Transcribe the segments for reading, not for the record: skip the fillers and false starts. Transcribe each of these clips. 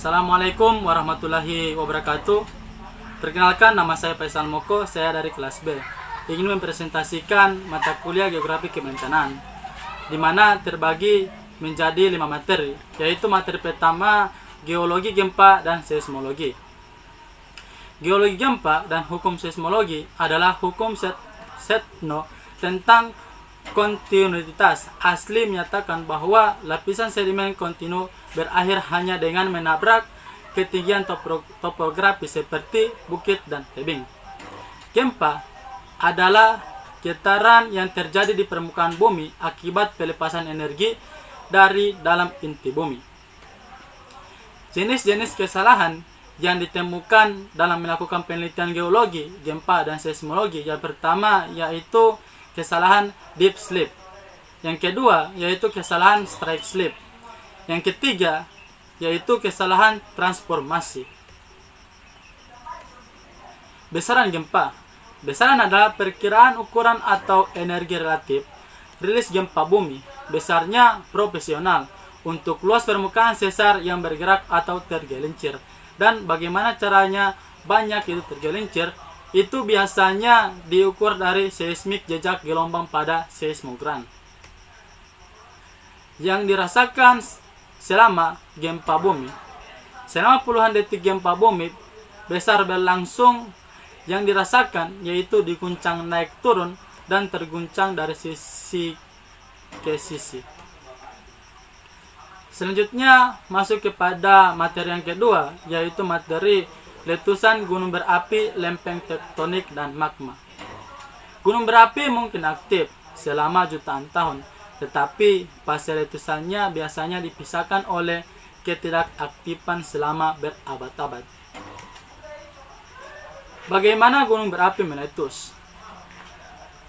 Assalamualaikum warahmatullahi wabarakatuh. Perkenalkan, nama saya Faisal Moko, saya dari kelas B. Ingin mempresentasikan mata kuliah Geografi Kebencanaan, di mana terbagi menjadi 5 materi, yaitu materi pertama Geologi, Gempa, dan Seismologi. Geologi gempa dan hukum seismologi adalah hukum Setno tentang kontinuitas. Asli menyatakan bahwa lapisan sedimen kontinu berakhir hanya dengan menabrak ketinggian topografis seperti bukit dan tebing. Gempa adalah getaran yang terjadi di permukaan bumi akibat pelepasan energi dari dalam inti bumi. Jenis-jenis kesalahan yang ditemukan dalam melakukan penelitian geologi, gempa, dan seismologi, yang pertama yaitu kesalahan deep slip, yang kedua yaitu kesalahan strike slip, yang ketiga yaitu kesalahan transformasi. Besaran gempa. Besaran adalah perkiraan ukuran atau energi relatif rilis gempa bumi. Besarnya proporsional untuk luas permukaan sesar yang bergerak atau tergelincir. Dan bagaimana caranya banyak itu tergelincir, itu biasanya diukur dari seismik jejak gelombang pada seismogram yang dirasakan selama gempa bumi. Selama puluhan detik gempa bumi besar berlangsung, yang dirasakan yaitu diguncang naik turun dan terguncang dari sisi ke sisi. Selanjutnya masuk kepada materi yang kedua, yaitu materi letusan gunung berapi, lempeng tektonik, dan magma. Gunung berapi mungkin aktif selama jutaan tahun, tetapi fase letusannya biasanya dipisahkan oleh ketidakaktifan selama berabad-abad. Bagaimana gunung berapi meletus?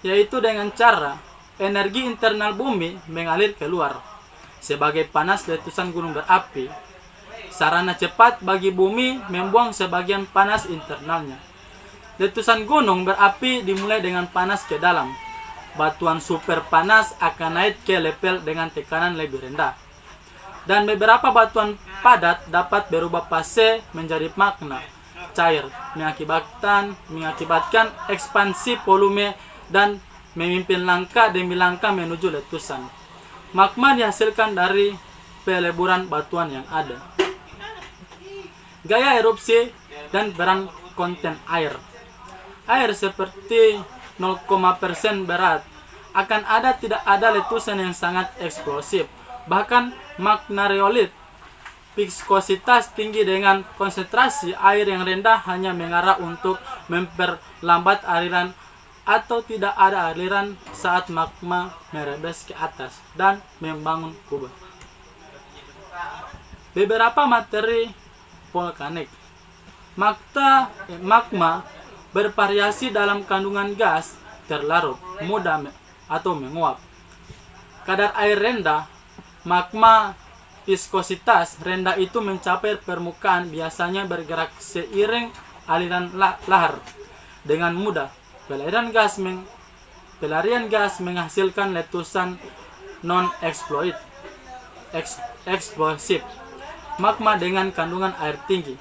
Yaitu dengan cara energi internal bumi mengalir keluar. Sebagai panas letusan gunung berapi, sarana cepat bagi bumi membuang sebagian panas internalnya. Letusan gunung berapi dimulai dengan panas ke dalam. Batuan super panas akan naik ke level dengan tekanan lebih rendah. Dan beberapa batuan padat dapat berubah fase menjadi magma cair, mengakibatkan ekspansi volume dan memimpin langkah demi langkah menuju letusan. Magma dihasilkan dari peleburan batuan yang ada. Gaya erupsi dan peran konten air. Air seperti 0,% berat. Akan tidak ada letusan yang sangat eksplosif. Bahkan magma riolit, viskositas tinggi dengan konsentrasi air yang rendah hanya mengarah untuk memperlambat aliran atau tidak ada aliran saat magma merebes ke atas dan membangun kubah. Beberapa materi vulkanik. Magma bervariasi dalam kandungan gas terlarut, mudah atau menguap. Kadar air rendah, magma viskositas rendah itu mencapai permukaan, biasanya bergerak seiring aliran lahar dengan mudah. Pelarian gas menghasilkan letusan non-eksplosif, magma dengan kandungan air tinggi.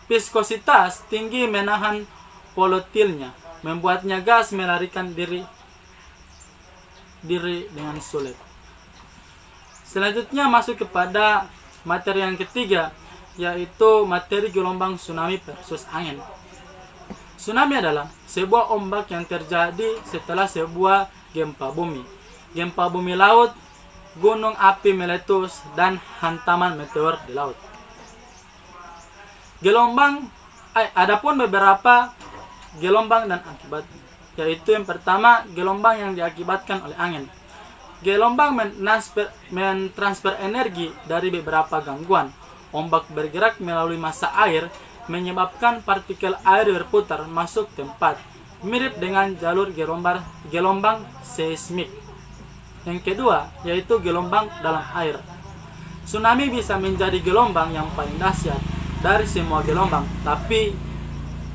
Viskositas tinggi menahan volatilnya, membuatnya gas melarikan diri dengan sulit. Selanjutnya masuk kepada materi yang ketiga, yaitu materi gelombang tsunami versus angin. Tsunami adalah sebuah ombak yang terjadi setelah sebuah gempa bumi. Gempa bumi laut, gunung api meletus, dan hantaman meteor di laut. Adapun beberapa gelombang dan akibat, yaitu yang pertama gelombang yang diakibatkan oleh angin. Gelombang mentransfer energi dari beberapa gangguan. Ombak bergerak melalui massa air, menyebabkan partikel air berputar masuk tempat, mirip dengan jalur gelombang seismik. Yang kedua yaitu gelombang dalam air. Tsunami bisa menjadi gelombang yang paling dahsyat dari semua gelombang, tapi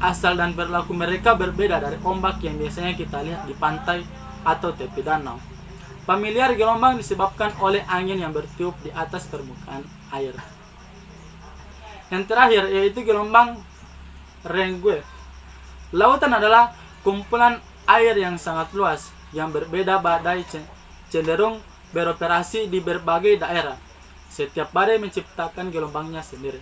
asal dan perilaku mereka berbeda dari ombak yang biasanya kita lihat di pantai atau tepi danau. Familiar gelombang disebabkan oleh angin yang bertiup di atas permukaan air. Yang terakhir yaitu gelombang rengue. Lautan adalah kumpulan air yang sangat luas yang berbeda badai cenderung beroperasi di berbagai daerah. Setiap badai menciptakan gelombangnya sendiri.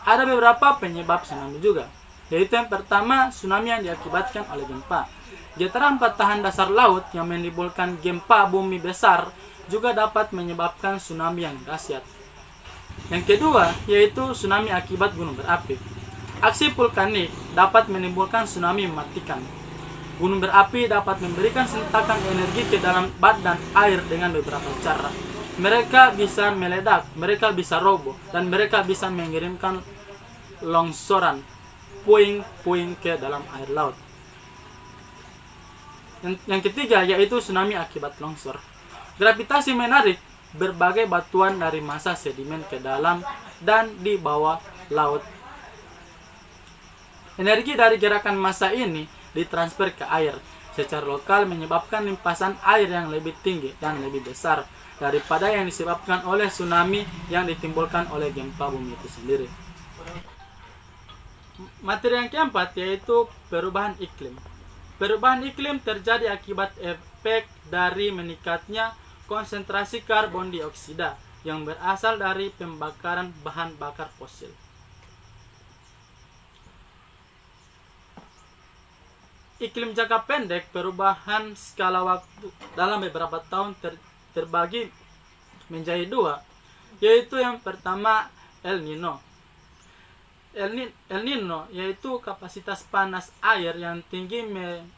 Ada beberapa penyebab tsunami juga, yaitu yang pertama tsunami yang diakibatkan oleh gempa. Getaran patahan dasar laut yang menimbulkan gempa bumi besar juga dapat menyebabkan tsunami yang dahsyat. Yang kedua yaitu tsunami akibat gunung berapi. Aksi vulkanik dapat menimbulkan tsunami mematikan. Gunung berapi dapat memberikan sentakan energi ke dalam badan air dengan beberapa cara. Mereka bisa meledak, mereka bisa roboh, dan mereka bisa mengirimkan longsoran puing-puing ke dalam air laut. Yang ketiga yaitu tsunami akibat longsor. Gravitasi menarik berbagai batuan dari massa sedimen ke dalam dan di bawah laut. Energi dari gerakan massa ini ditransfer ke air secara lokal menyebabkan limpasan air yang lebih tinggi dan lebih besar daripada yang disebabkan oleh tsunami yang ditimbulkan oleh gempa bumi itu sendiri. Materi yang keempat yaitu perubahan iklim. Perubahan iklim terjadi akibat efek dari meningkatnya konsentrasi karbon dioksida yang berasal dari pembakaran bahan bakar fosil. Iklim jangka pendek, perubahan skala waktu dalam beberapa tahun terbagi menjadi dua, yaitu yang pertama El Nino. El Nino yaitu kapasitas panas air yang tinggi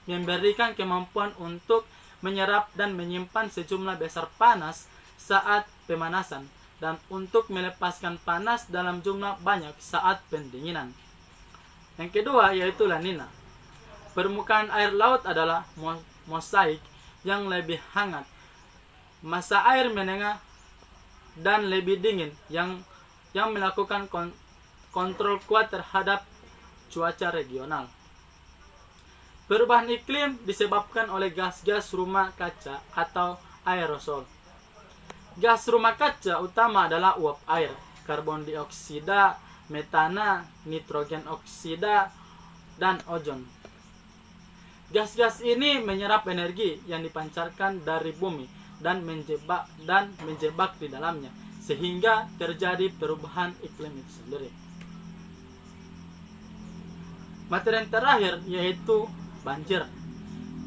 memberikan kemampuan untuk menyerap dan menyimpan sejumlah besar panas saat pemanasan dan untuk melepaskan panas dalam jumlah banyak saat pendinginan. Yang kedua yaitu La Nina. Permukaan air laut adalah mosaik yang lebih hangat, massa air menengah dan lebih dingin yang melakukan kontrol kuat terhadap cuaca regional. Perubahan iklim disebabkan oleh gas-gas rumah kaca atau aerosol. Gas rumah kaca utama adalah uap air, karbon dioksida, metana, nitrogen oksida, dan ozon. Gas-gas ini menyerap energi yang dipancarkan dari bumi dan menjebak di dalamnya, sehingga terjadi perubahan iklim itu sendiri. Materi yang terakhir yaitu banjir.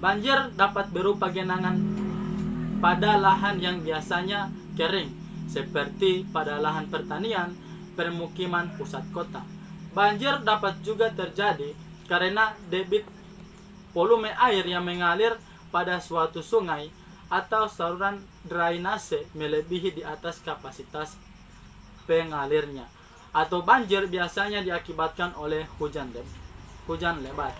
Banjir dapat berupa genangan pada lahan yang biasanya kering, seperti pada lahan pertanian, permukiman pusat kota. Banjir dapat juga terjadi karena debit volume air yang mengalir pada suatu sungai atau saluran drainase melebihi di atas kapasitas pengalirnya. Atau banjir biasanya diakibatkan oleh hujan lebat.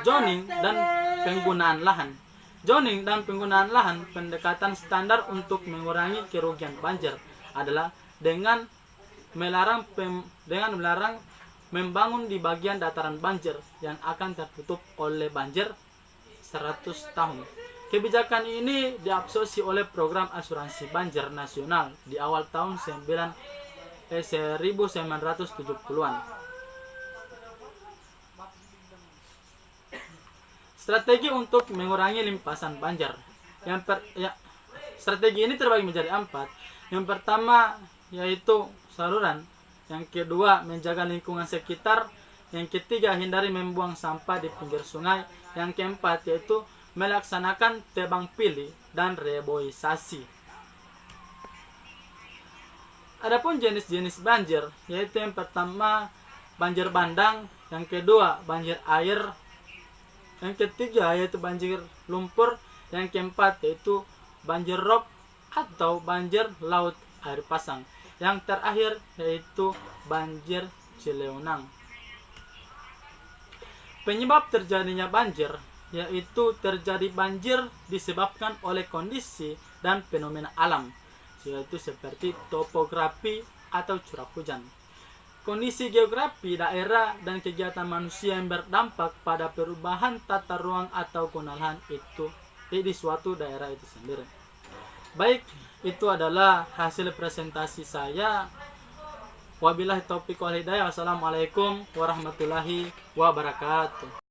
Zoning dan penggunaan lahan. Zoning dan penggunaan lahan, pendekatan standar untuk mengurangi kerugian banjir adalah dengan melarang membangun di bagian dataran banjir yang akan tertutup oleh banjir 100 tahun. Kebijakan ini diabsorpsi oleh program asuransi banjir nasional di awal tahun 1970-an. Strategi untuk mengurangi limpasan banjir. Strategi ini terbagi menjadi 4. Yang pertama yaitu saluran. Yang kedua menjaga lingkungan sekitar. Yang ketiga hindari membuang sampah di pinggir sungai. Yang keempat yaitu melaksanakan tebang pilih dan reboisasi. Adapun jenis-jenis banjir yaitu yang pertama banjir bandang, yang kedua banjir air, yang ketiga yaitu banjir lumpur, yang keempat yaitu banjir rob atau banjir laut air pasang, yang terakhir yaitu banjir Cileunang. Penyebab terjadinya banjir yaitu terjadi banjir disebabkan oleh kondisi dan fenomena alam, yaitu seperti topografi atau curah hujan. kondisi geografi daerah dan kegiatan manusia yang berdampak pada perubahan tata ruang atau kenalan itu di suatu daerah itu sendiri. Baik, itu adalah hasil presentasi saya. Wabillahi taufiq wal hidayah. Wassalamualaikum warahmatullahi wabarakatuh.